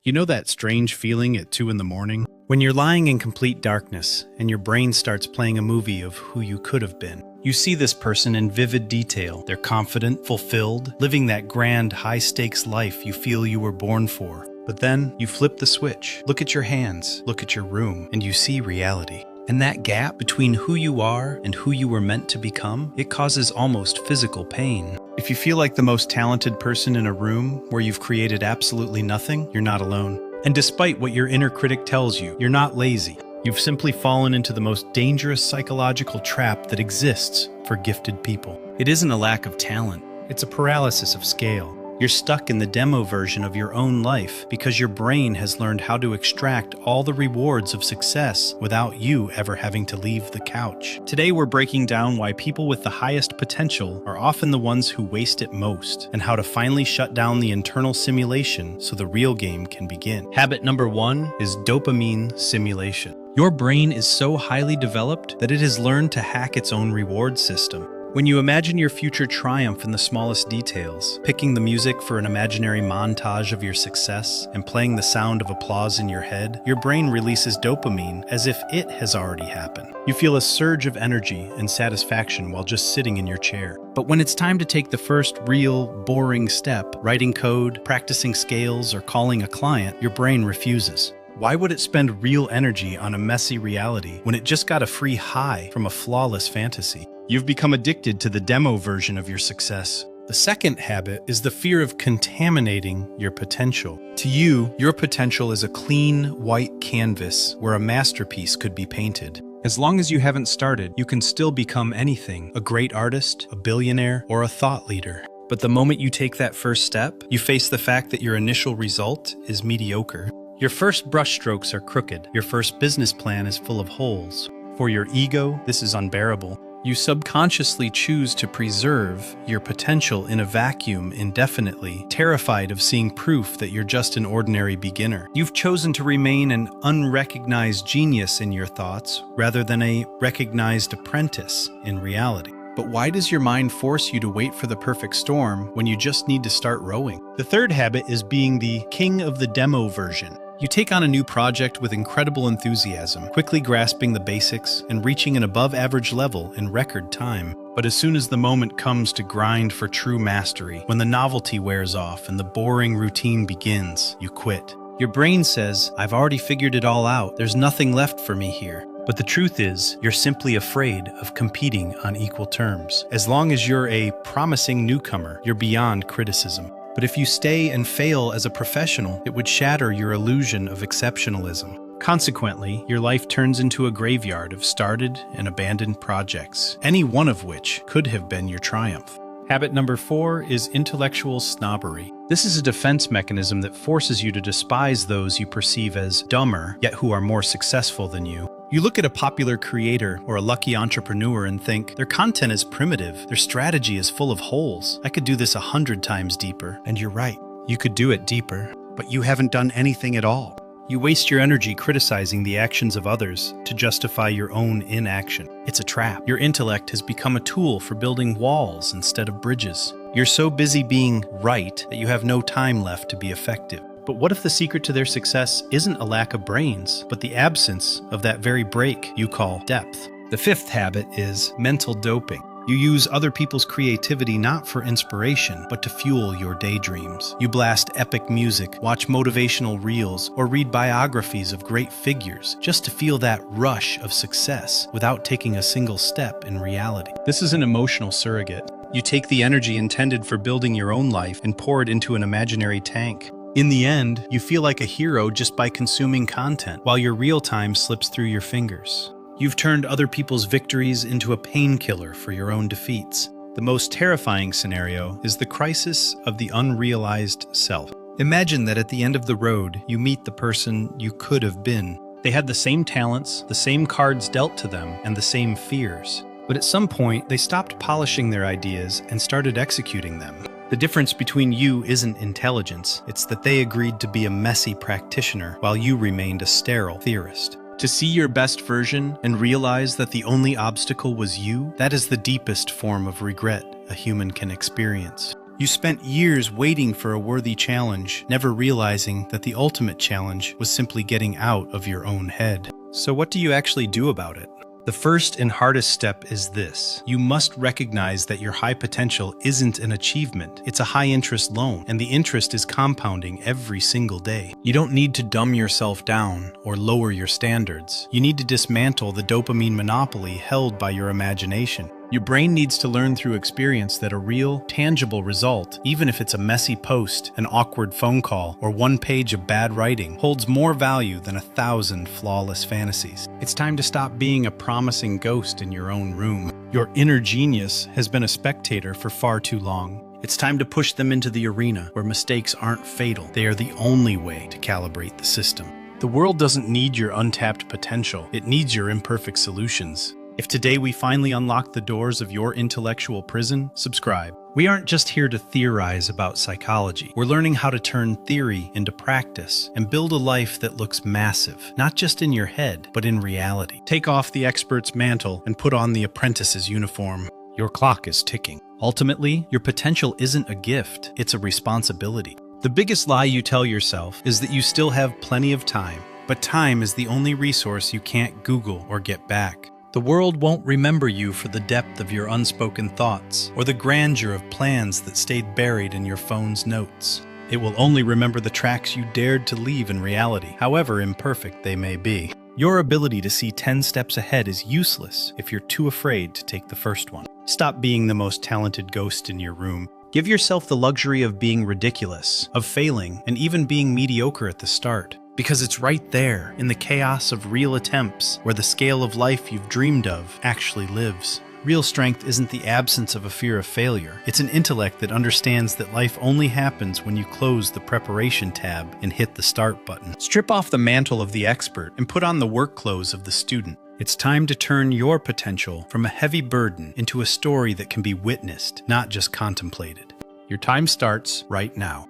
You know that strange feeling at 2 in the morning? When you're lying in complete darkness and your brain starts playing a movie of who you could have been. You see this person in vivid detail. They're confident, fulfilled, living that grand, high-stakes life you feel you were born for. But then you flip the switch, look at your hands, look at your room, and you see reality. And that gap between who you are and who you were meant to become, it causes almost physical pain. If you feel like the most talented person in a room where you've created absolutely nothing, you're not alone. And despite what your inner critic tells you, you're not lazy. You've simply fallen into the most dangerous psychological trap that exists for gifted people. It isn't a lack of talent, it's a paralysis of scale. You're stuck in the demo version of your own life because your brain has learned how to extract all the rewards of success without you ever having to leave the couch. Today we're breaking down why people with the highest potential are often the ones who waste it most, and how to finally shut down the internal simulation so the real game can begin. Habit number 1 is dopamine simulation. Your brain is so highly developed that it has learned to hack its own reward system. When you imagine your future triumph in the smallest details, picking the music for an imaginary montage of your success, and playing the sound of applause in your head, your brain releases dopamine as if it has already happened. You feel a surge of energy and satisfaction while just sitting in your chair. But when it's time to take the first real, boring step, writing code, practicing scales, or calling a client, your brain refuses. Why would it spend real energy on a messy reality when it just got a free high from a flawless fantasy? You've become addicted to the demo version of your success. The second habit is the fear of contaminating your potential. To you, your potential is a clean, white canvas where a masterpiece could be painted. As long as you haven't started, you can still become anything: a great artist, a billionaire, or a thought leader. But the moment you take that first step, you face the fact that your initial result is mediocre. Your first brushstrokes are crooked. Your first business plan is full of holes. For your ego, this is unbearable. You subconsciously choose to preserve your potential in a vacuum indefinitely, terrified of seeing proof that you're just an ordinary beginner. You've chosen to remain an unrecognized genius in your thoughts rather than a recognized apprentice in reality. But why does your mind force you to wait for the perfect storm when you just need to start rowing? The third habit is being the king of the demo version. You take on a new project with incredible enthusiasm, quickly grasping the basics and reaching an above-average level in record time. But as soon as the moment comes to grind for true mastery, when the novelty wears off and the boring routine begins, you quit. Your brain says, "I've already figured it all out. There's nothing left for me here." But the truth is, you're simply afraid of competing on equal terms. As long as you're a promising newcomer, you're beyond criticism. But if you stay and fail as a professional, it would shatter your illusion of exceptionalism. Consequently, your life turns into a graveyard of started and abandoned projects, any one of which could have been your triumph. Habit number 4 is intellectual snobbery. This is a defense mechanism that forces you to despise those you perceive as dumber, yet who are more successful than you. You look at a popular creator or a lucky entrepreneur and think, their content is primitive, their strategy is full of holes. I could do this 100 times deeper. And you're right, you could do it deeper, but you haven't done anything at all. You waste your energy criticizing the actions of others to justify your own inaction. It's a trap. Your intellect has become a tool for building walls instead of bridges. You're so busy being right that you have no time left to be effective. But what if the secret to their success isn't a lack of brains, but the absence of that very break you call depth? The fifth habit is mental doping. You use other people's creativity not for inspiration, but to fuel your daydreams. You blast epic music, watch motivational reels, or read biographies of great figures just to feel that rush of success without taking a single step in reality. This is an emotional surrogate. You take the energy intended for building your own life and pour it into an imaginary tank. In the end, you feel like a hero just by consuming content, while your real time slips through your fingers. You've turned other people's victories into a painkiller for your own defeats. The most terrifying scenario is the crisis of the unrealized self. Imagine that at the end of the road, you meet the person you could have been. They had the same talents, the same cards dealt to them, and the same fears. But at some point, they stopped polishing their ideas and started executing them. The difference between you isn't intelligence, it's that they agreed to be a messy practitioner while you remained a sterile theorist. To see your best version and realize that the only obstacle was you, that is the deepest form of regret a human can experience. You spent years waiting for a worthy challenge, never realizing that the ultimate challenge was simply getting out of your own head. So what do you actually do about it? The first and hardest step is this. You must recognize that your high potential isn't an achievement. It's a high-interest loan, and the interest is compounding every single day. You don't need to dumb yourself down or lower your standards. You need to dismantle the dopamine monopoly held by your imagination. Your brain needs to learn through experience that a real, tangible result, even if it's a messy post, an awkward phone call, or one page of bad writing, holds more value than 1,000 flawless fantasies. It's time to stop being a promising ghost in your own room. Your inner genius has been a spectator for far too long. It's time to push them into the arena where mistakes aren't fatal. They are the only way to calibrate the system. The world doesn't need your untapped potential. It needs your imperfect solutions. If today we finally unlock the doors of your intellectual prison, subscribe. We aren't just here to theorize about psychology. We're learning how to turn theory into practice and build a life that looks massive, not just in your head, but in reality. Take off the expert's mantle and put on the apprentice's uniform. Your clock is ticking. Ultimately, your potential isn't a gift, it's a responsibility. The biggest lie you tell yourself is that you still have plenty of time, but time is the only resource you can't Google or get back. The world won't remember you for the depth of your unspoken thoughts or the grandeur of plans that stayed buried in your phone's notes. It will only remember the tracks you dared to leave in reality, however imperfect they may be. Your ability to see 10 steps ahead is useless if you're too afraid to take the first one. Stop being the most talented ghost in your room. Give yourself the luxury of being ridiculous, of failing, and even being mediocre at the start. Because it's right there, in the chaos of real attempts, where the scale of life you've dreamed of actually lives. Real strength isn't the absence of a fear of failure. It's an intellect that understands that life only happens when you close the preparation tab and hit the start button. Strip off the mantle of the expert and put on the work clothes of the student. It's time to turn your potential from a heavy burden into a story that can be witnessed, not just contemplated. Your time starts right now.